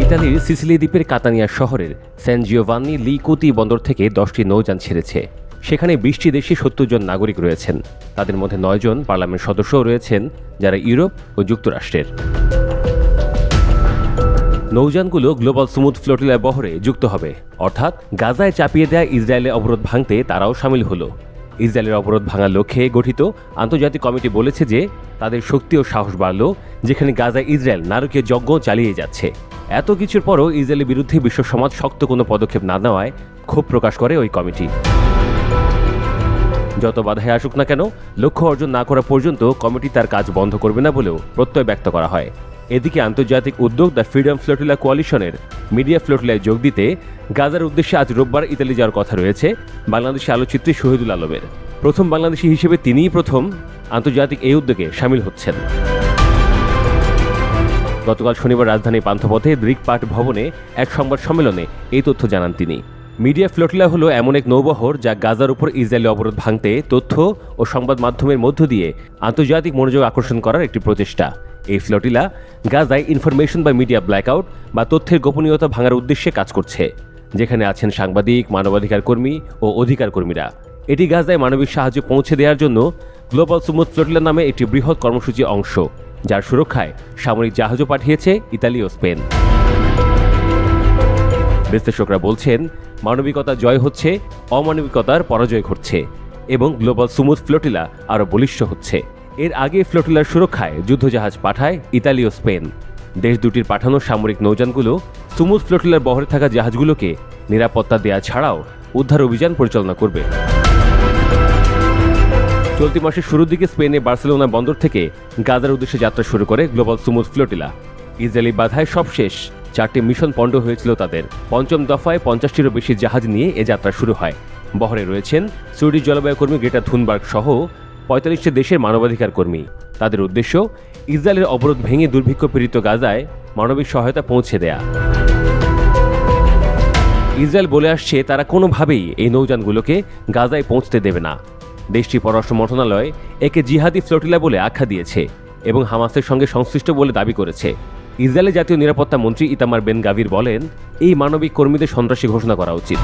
ইতালির সিসিলি দ্বীপের কাতানিয়া শহরের স্যান জিওভান্নি লিকোতি বন্দর থেকে 10টি নৌযান ছেড়েছে। সেখানে 20টি দেশে 70 জন নাগরিক রয়েছেন। তাদের মধ্যে 9 জন পার্লামেন্ট সদস্যও রয়েছেন, যারা ইউরোপ ও যুক্তরাষ্ট্রের। নৌযানগুলো গ্লোবাল স্মুথ ফ্লোটিলা বহরে যুক্ত হবে, অর্থাৎ গাজায় চাপিয়ে দেয়া ইসরায়েলের অবরোধ ভাঙতে তারাও সামিল হলো। ইসরায়েলের অবরোধ ভাঙার লক্ষ্যে গঠিত আন্তর্জাতিক কমিটি বলেছে যে তাদের শক্তি ও সাহস বাড়ল, যেখানে গাজায় ইসরায়েল নারকীয় যজ্ঞ চালিয়ে যাচ্ছে। এত কিছুর পরও ইসরায়েলের বিরুদ্ধে বিশ্ব সমাজ শক্ত কোনো পদক্ষেপ না নেওয়ায় ক্ষোভ প্রকাশ করে ওই কমিটি। যত বাধাই আসুক না কেন, লক্ষ্য অর্জন না করা পর্যন্ত কমিটি তার কাজ বন্ধ করবে না বলেও প্রত্যয় ব্যক্ত করা হয়। এদিকে আন্তর্জাতিক উদ্যোগ দ্য ফ্রিডম ফ্লোটিলা কোয়ালিশনের মিডিয়া ফ্লোটিলায় যোগ দিতে গাজার উদ্দেশ্যে আজ রোববার ইতালি যাওয়ার কথা রয়েছে বাংলাদেশি আলোকচিত্রী শহীদুল আলমের। প্রথম বাংলাদেশি হিসেবে তিনিই প্রথম আন্তর্জাতিক এই উদ্যোগে সামিল হচ্ছেন। গতকাল শনিবার রাজধানীর পান্থপথে ব্রিকপাট ভবনে এক সংবাদ সম্মেলনে এই তথ্য জানান তিনি। মিডিয়া ফ্লোটিলা হলো এমন এক নৌবহর যা গাজার উপর ইসরায়েলি অবরোধ ভাঙতে তথ্য ও সংবাদ মাধ্যমের মধ্য দিয়ে আন্তর্জাতিক মনোযোগ আকর্ষণ করার একটি প্রচেষ্টা। এই ফ্লোটিলা গাজায় ইনফরমেশন বা মিডিয়া ব্ল্যাকআউট বা তথ্যের গোপনীয়তা ভাঙার উদ্দেশ্যে কাজ করছে, যেখানে আছেন সাংবাদিক, মানবাধিকার কর্মী ও অধিকার কর্মীরা। এটি গাজায় মানবিক সাহায্য পৌঁছে দেওয়ার জন্য গ্লোবাল স্মুথ ফ্লোটিলা নামে একটি বৃহৎ কর্মসূচির অংশ, যার সুরক্ষায় সামরিক জাহাজও পাঠিয়েছে ইতালি ও স্পেন। বিশ্লেষকরা বলছেন, মানবিকতা জয় হচ্ছে, অমানবিকতার পরাজয় ঘটছে এবং গ্লোবাল স্মুথ ফ্লোটিলা আরও বলিষ্ঠ হচ্ছে। এর আগে ফ্লোটিলার সুরক্ষায় যুদ্ধজাহাজ পাঠায় ইতালি ও স্পেন। দেশ দুটির পাঠানো সামরিক নৌযানগুলো স্মুথ ফ্লোটিলার বহরে থাকা জাহাজগুলোকে নিরাপত্তা দেয়া ছাড়াও উদ্ধার অভিযান পরিচালনা করবে। চলতি মাসের শুরুর দিকে স্পেনে বার্সেলোনা বন্দর থেকে গাজার উদ্দেশ্যে যাত্রা শুরু করে গ্লোবাল স্মুথ ফ্লোটিলা। ইসরায়েলি বাধায় সবশেষ 4টি মিশন পণ্ড হয়েছিল তাদের। পঞ্চম দফায় 50টিরও বেশি জাহাজ নিয়ে এ যাত্রা শুরু হয়। বহরে রয়েছেন সুইডিশ জলবায়ু কর্মী গ্রেটা থুনবার্গ সহ 45টি দেশের মানবাধিকার কর্মী। তাদের উদ্দেশ্য ইসরায়েলের অবরোধ ভেঙে দুর্ভিক্ষ পীড়িত গাজায় মানবিক সহায়তা পৌঁছে দেয়া। ইসরায়েল বলে আসছে তারা কোনোভাবেই এই নৌযানগুলোকে গাজায় পৌঁছতে দেবে না। দেশটির পররাষ্ট্র মন্ত্রণালয় একে জিহাদি ফ্লোটিলা বলে আখ্যা দিয়েছে এবং হামাসের সঙ্গে সংশ্লিষ্ট বলে দাবি করেছে। ইসরায়েলের জাতীয় নিরাপত্তা মন্ত্রী ইতামার বেন গাভির বলেন, এই মানবিক কর্মীদের সন্ত্রাসী ঘোষণা করা উচিত।